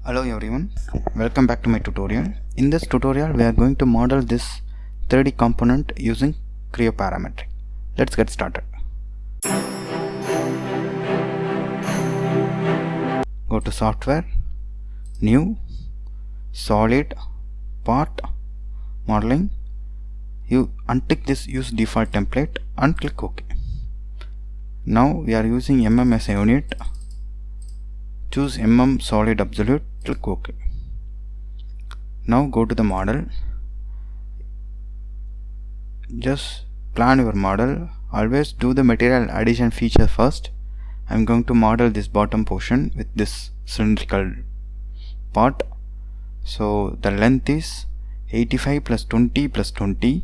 Hello everyone, welcome back to my tutorial. In this tutorial we are going to model this 3D component using Creo Parametric. Let's get started. Go to software, new, solid, part, modeling. You untick this use default template and click OK. Now we are using mm as a unit. Choose solid absolute, click OK. Now go to the model. Just plan your model. Always do the material addition feature first. I am going to model this bottom portion with this cylindrical part. So the length is 85 plus 20 plus 20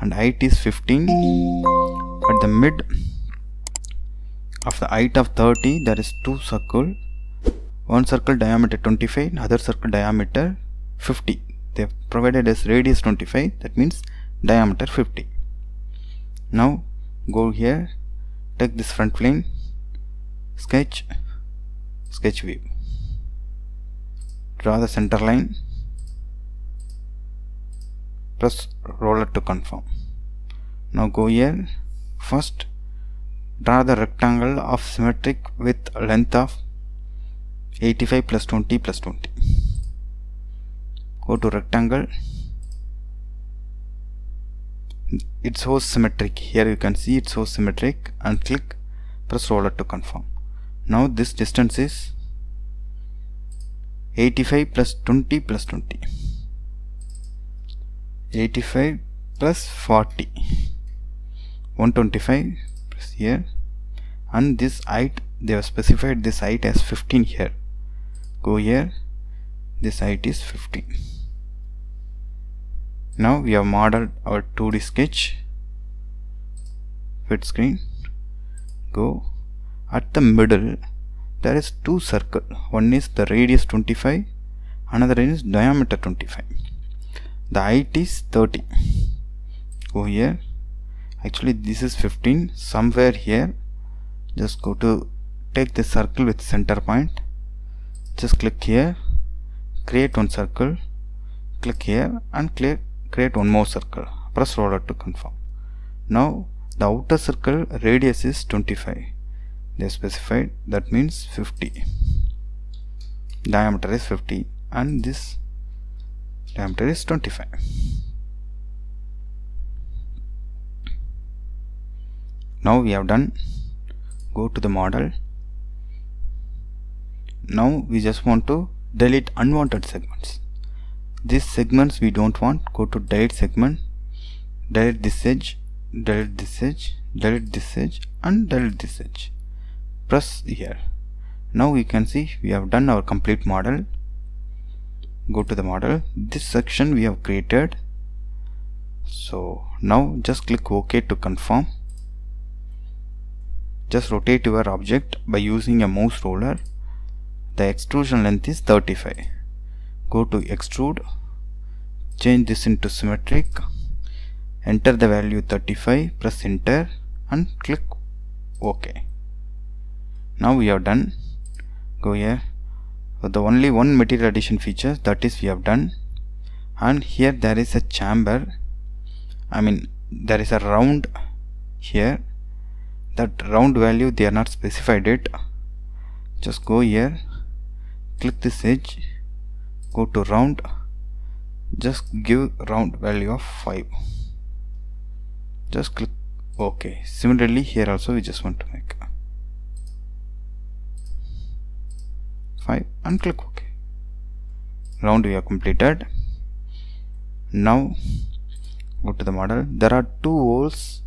and height is 15. At the mid of the height of 30 there is two circles. One circle diameter 25 and other circle diameter 50. They have provided as radius 25, that means diameter 50. Now go here, take this front plane, sketch view, draw the center line, press roller to confirm. Now go here, first draw the rectangle of symmetric with length of 85 plus 20 plus 20. Go to rectangle. It shows symmetric. Here you can see it shows symmetric and click, press roller to confirm. Now this distance is 85 plus 20 plus 20. 85 plus 40. 125. Press here. And this height, they have specified this height as 15 here. Go here, this height is 15. Now we have modeled our 2D sketch. Fit screen. Go. At the middle there is two circles. One is the radius 25, another is diameter 25. The height is 30. Go here. Actually this is 15. Somewhere here, just go to take the circle with center point. Just click here, create one circle, click here and create one more circle. Press roller to confirm. Now the outer circle radius is 25. They specified, that means 50. Diameter is 50 and this diameter is 25. Now we have done. Go to the model. Now we just want to delete unwanted segments. These segments we don't want. Go to delete segment, delete this edge, delete this edge, delete this edge and delete this edge. Press here. Now we can see we have done our complete model. Go to the model. This section we have created. So now just click OK to confirm. Just rotate your object by using a mouse roller. The extrusion length is 35. Go to extrude, change this into symmetric, enter the value 35, press enter and click OK. Now we have done. Go here. So the only one material addition feature, that is we have done. And here there is a chamber. There is a round here. That round value they are not specified it. Just go here, click this edge, go to round, just give round value of 5. Just click OK. Similarly here also we just want to make 5 and click OK. Round we have completed. Now go to the model. There are two holes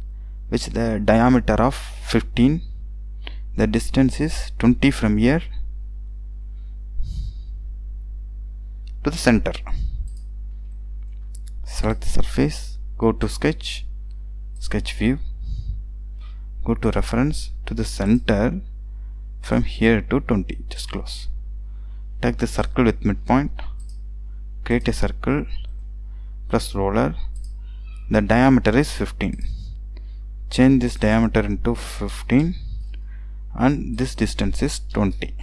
which the diameter of 15. The distance is 20 from here to the center. Select the surface, go to sketch view, go to reference to the center from here to 20. Just close. Take the circle with midpoint, create a circle, press roller. The diameter is 15. Change this diameter into 15 and this distance is 20.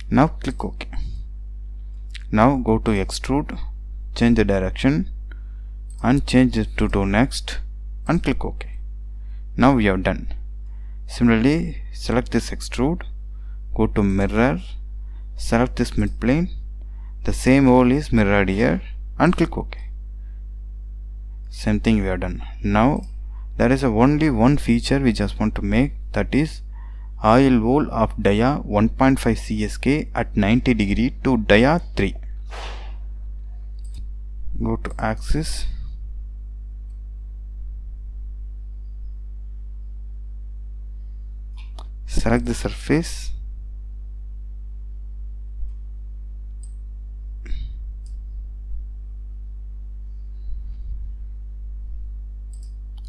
Now click OK. Now go to extrude, change the direction and change it to next and click OK. Now we have done. Similarly, select this extrude, go to mirror, select this midplane, the same hole is mirrored here and click OK. Same thing we have done. Now there is only one feature we just want to make, that is oil hole of dia 1.5 CSK at 90 degree to dia 3. Go to axis, select the surface,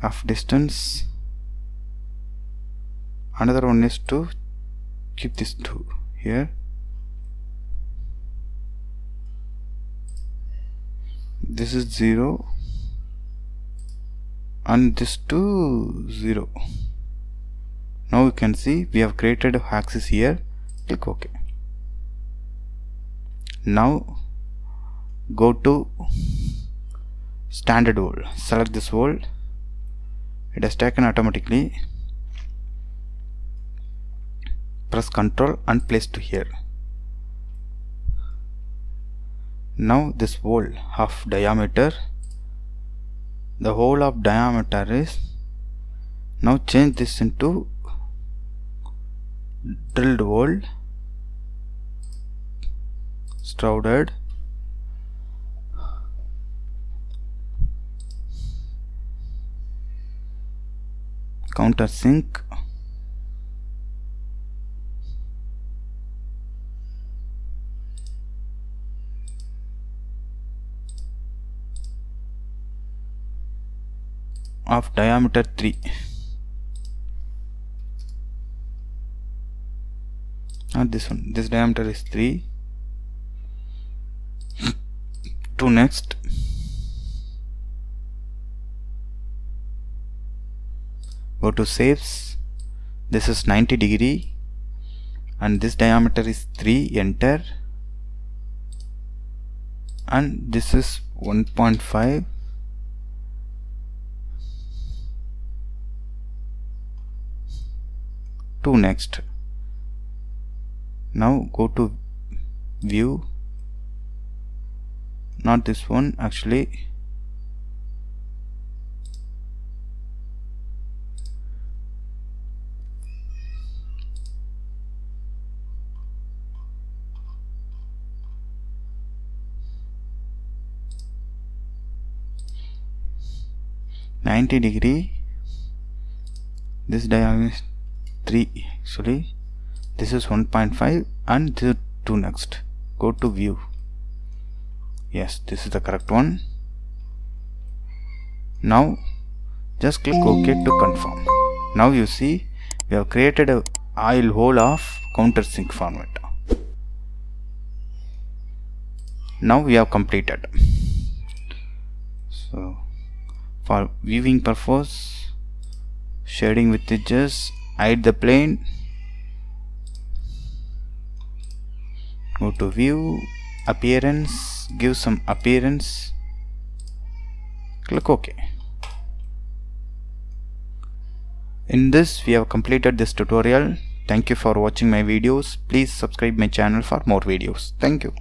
of distance. Another one is to keep this 2 here. This is 0 and this 2 0. Now you can see we have created an axis here. Click OK. Now go to standard hole, select this hole. It has taken automatically. Press Ctrl and place to here. Now this hole of diameter, the whole of diameter is, now change this into drilled hole, shrouded, countersink, of diameter 3. Not this one, this diameter is 3. To next, go to shapes, this is 90 degree and this diameter is 3, enter, and this is 1.5. To next. Now go to view, not this one actually, (90°). This diameter is 3 actually, this is 1.5 and this is 2 next. Go to view. Yes, this is the correct one. Now just click OK to confirm. Now you see we have created a oil hole of countersink format. Now we have completed. So for viewing purpose, shading with edges, hide the plane, go to view, appearance, give some appearance, click OK. In this we have completed this tutorial. Thank you for watching my videos. Please subscribe my channel for more videos. Thank you.